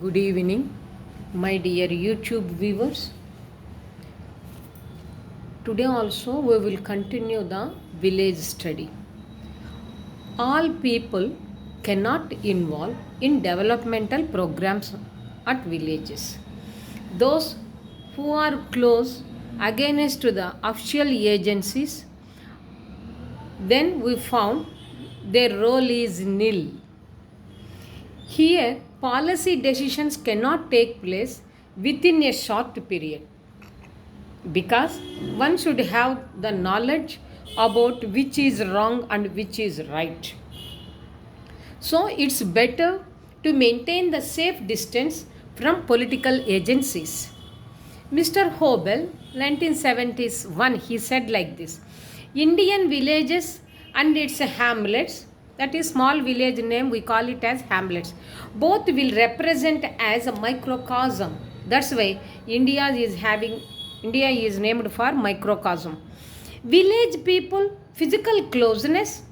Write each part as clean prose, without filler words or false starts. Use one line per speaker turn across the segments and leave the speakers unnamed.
Good evening, my dear YouTube viewers. Today also we will continue the village study. All people cannot involve in developmental programs at villages. Those who are close against the official agencies, then we found their role is nil. Here, policy decisions cannot take place within a short period because one should have the knowledge about which is wrong and which is right. So, it's better to maintain the safe distance from political agencies. Mr. Hobel, 1971, he said like this: Indian villages and its hamlets, that is small village name, we call it as hamlets, both will represent as a microcosm. That's why India is named for microcosm. Village people, physical closeness,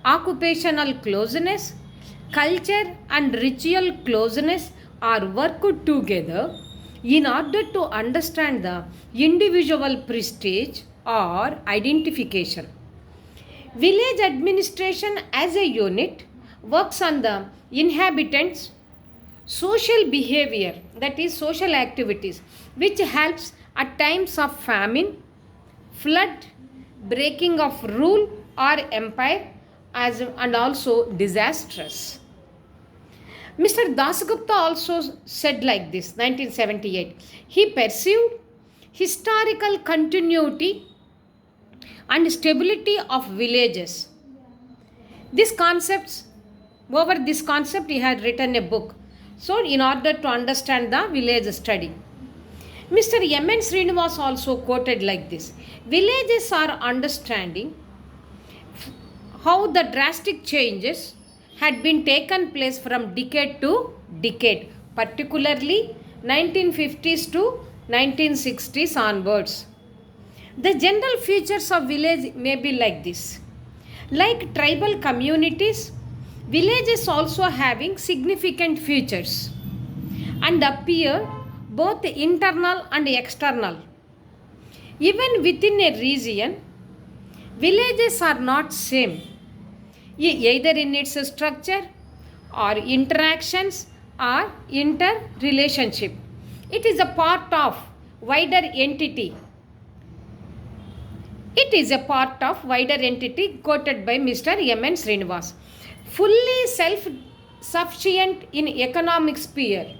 occupational closeness, culture and ritual closeness are worked together in order to understand the individual prestige or identification. Village administration as a unit works on the inhabitants' social behavior, that is, social activities, which helps at times of famine, flood, breaking of rule or empire, and also disastrous. Mr. Dasgupta also said like this, 1978. He perceived historical continuity and stability of villages. Over this concept, he had written a book. So, in order to understand the village study, Mr. M.N. Srinivas also quoted like this: villages are understanding how the drastic changes had been taken place from decade to decade, particularly 1950s to 1960s onwards. The general features of village may be like this. Like tribal communities, villages also having significant features and appear both internal and external. Even within a region, villages are not same, either in its structure or interactions or interrelationship. It is a part of wider entity. It is a part of wider entity quoted by Mr. M.N. Srinivas. Fully self-sufficient in economic sphere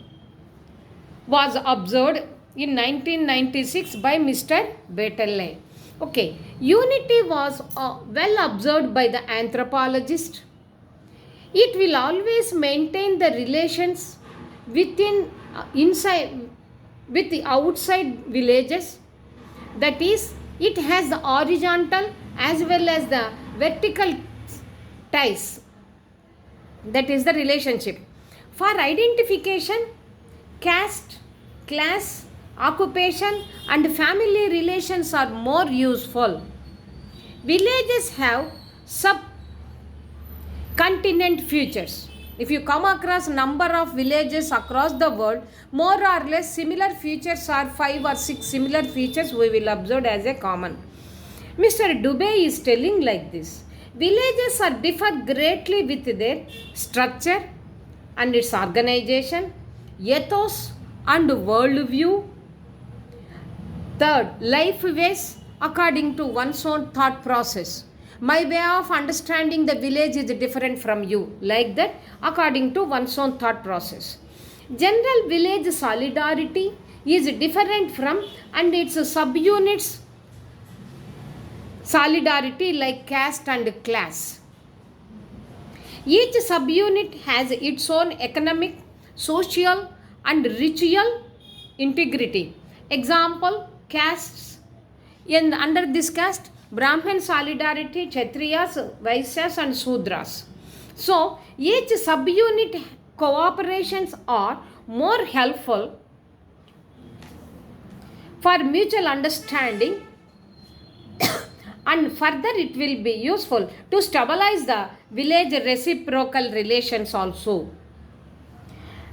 was observed in 1996 by Mr. Bettelay. Okay, unity was well observed by the anthropologist. It will always maintain the relations inside with the outside villages. That is, it has the horizontal as well as the vertical ties. That is the relationship. For identification, caste, class, occupation and family relations are more useful. Villages have subcontinent features. If you come across number of villages across the world, more or less similar features or 5 or 6 similar features we will observe as a common. Mr. Dubey is telling like this: villages are differ greatly with their structure and its organization, ethos and worldview. Third, life ways according to one's own thought process. My way of understanding the village is different from you, like that, according to one's own thought process. General village solidarity is different from and its subunits solidarity like caste and class. Each subunit has its own economic, social and ritual integrity. Example, castes. Under this caste, Brahmin solidarity, Kshatriyas, Vaishyas and Sudras. So, each subunit cooperations are more helpful for mutual understanding and further it will be useful to stabilize the village reciprocal relations also.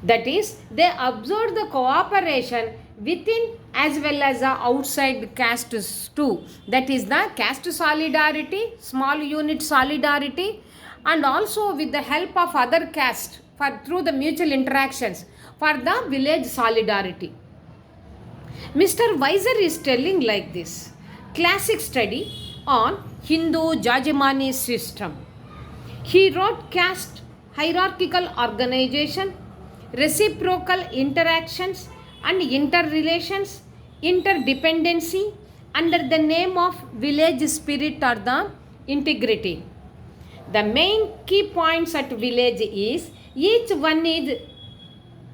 That is, they observed the cooperation within as well as the outside castes too. That is the caste solidarity, small unit solidarity, and also with the help of other caste for through the mutual interactions for the village solidarity. Mr. Weiser is telling like this classic study on Hindu Jajamani system. He wrote caste hierarchical organization, reciprocal interactions and interrelations, interdependency under the name of village spirit or the integrity. The main key points at village is each one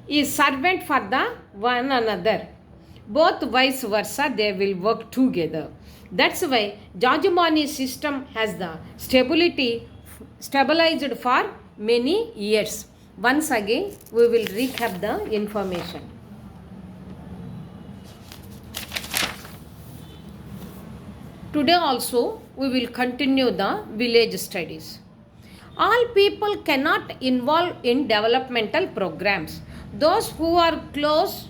is servant for the one another. Both vice versa, they will work together. That's why Jajamani system has the stabilized for many years. Once again, we will recap the information. Today also, we will continue the village studies. All people cannot involve in developmental programs. Those who are close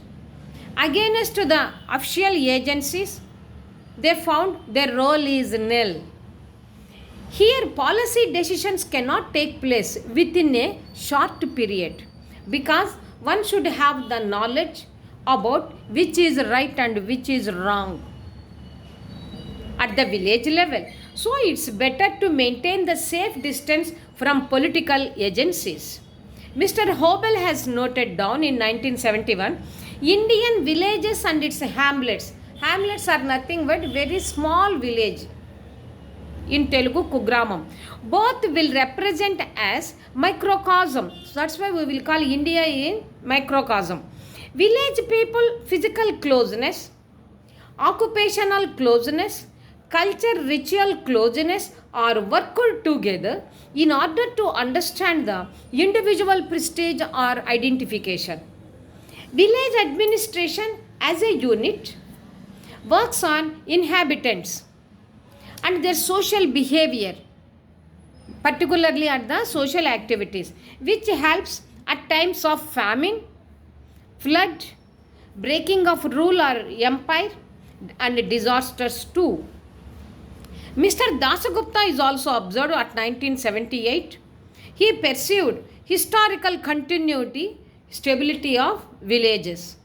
against the official agencies, they found their role is nil. Here, policy decisions cannot take place within a short period because one should have the knowledge about which is right and which is wrong at the village level. So, it's better to maintain the safe distance from political agencies. Mr. Hobel has noted down in 1971 Indian villages and its hamlets. Hamlets are nothing but very small village. In Telugu, Kugramam. Both will represent as microcosm. So that's why we will call India in microcosm. Village people, physical closeness, occupational closeness, culture, ritual closeness are worked together in order to understand the individual prestige or identification. Village administration as a unit works on inhabitants and their social behavior, particularly at the social activities, which helps at times of famine, flood, breaking of rule or empire, and disasters too. Mr. Dasagupta is also observed at 1978. He pursued historical continuity, stability of villages.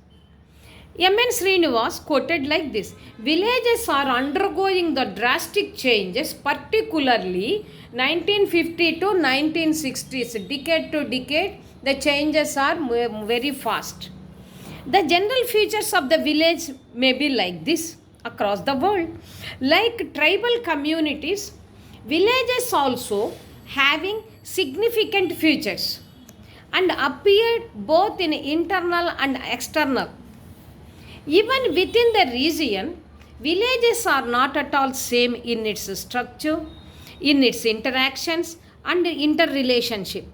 M.N. Srinivas quoted like this villages are undergoing the drastic changes, particularly 1950 to 1960s, decade to decade, the changes are very fast. The general features of the village may be like this across the world. Like tribal communities, villages also having significant features and appeared both in internal and external. Even within the region, villages are not at all same in its structure, in its interactions and interrelationship.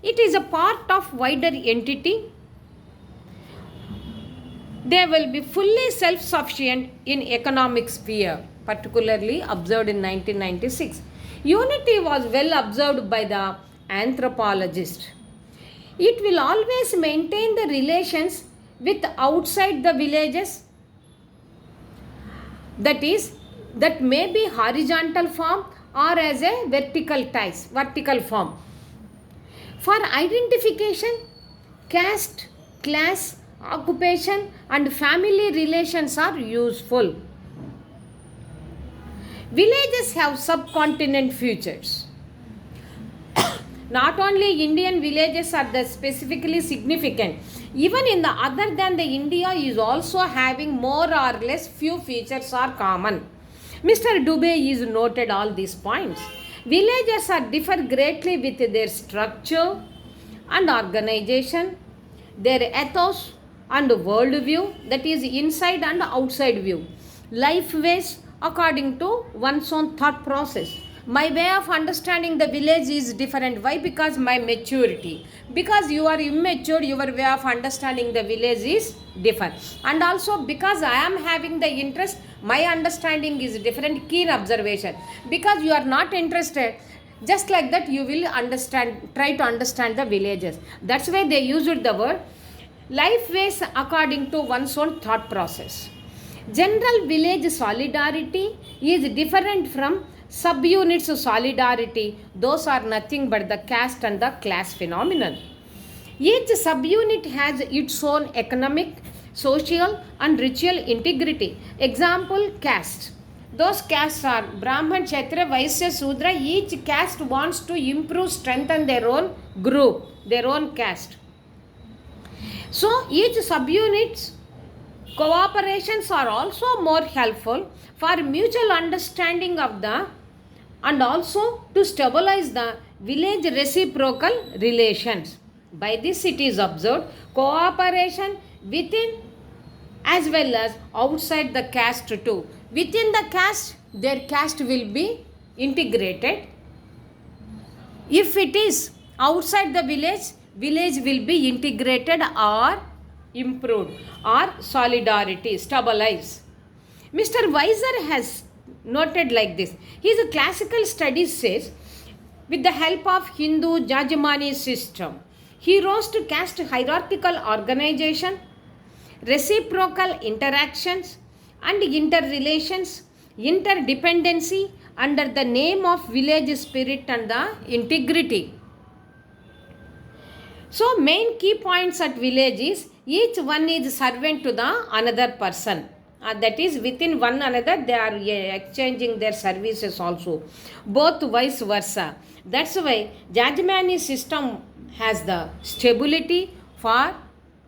It is a part of wider entity. They will be fully self-sufficient in economic sphere, particularly observed in 1996. Unity was well observed by the anthropologist. It will always maintain the relations with outside the villages, that may be horizontal form or as a vertical form. For identification, caste, class, occupation and family relations are useful. Villages have subcontinent features. Not only Indian villages are the specifically significant, even in the other than the India is also having more or less few features are common. Mr. Dubey is noted all these points. Villages are differ greatly with their structure and organization, their ethos and worldview, that is inside and outside view, life ways according to one's own thought process. My way of understanding the village is different. Why? Because my maturity. Because you are immature, your way of understanding the village is different. And also because I am having the interest, my understanding is different. Keen observation. Because you are not interested, just like that you will try to understand the villages. That's why they used the word life ways according to one's own thought process. General village solidarity is different from subunits solidarity. Those are nothing but the caste and the class phenomenon. Each subunit has its own economic, social, and ritual integrity. Example, caste. Those castes are Brahman, Kshatriya, Vaishya, Sudra. Each caste wants to improve, strengthen their own group, their own caste. So each subunits cooperations are also more helpful for mutual understanding of the and also to stabilize the village reciprocal relations. By this it is observed cooperation within as well as outside the caste too. Within the caste, their caste will be integrated. If it is outside the village, village will be integrated or improved or solidarity, stabilize. Mr. Weiser has noted like this. His classical studies says, with the help of Hindu Jajamani system, he rose to caste hierarchical organization, reciprocal interactions and interrelations, interdependency under the name of village spirit and the integrity. So main key points at village is each one is servant to the another person. That is within one another they are exchanging their services also. Both vice versa. That's why Jajamani system has the stability for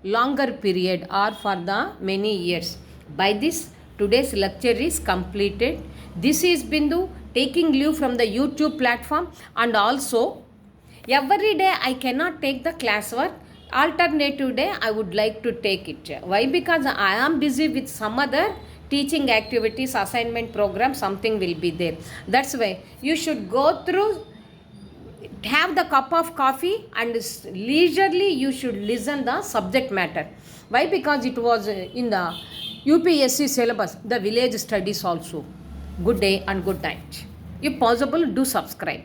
longer period or for the many years. By this today's lecture is completed. This is Bindu taking leave from the YouTube platform, and also every day I cannot take the classwork. Alternative day I would like to take it. Why? Because I am busy with some other teaching activities, assignment program, something will be there. That's why you should go through, have the cup of coffee and leisurely you should listen the subject matter. Why? Because it was in the UPSC syllabus, the village studies also. Good day and good night. If possible, do subscribe.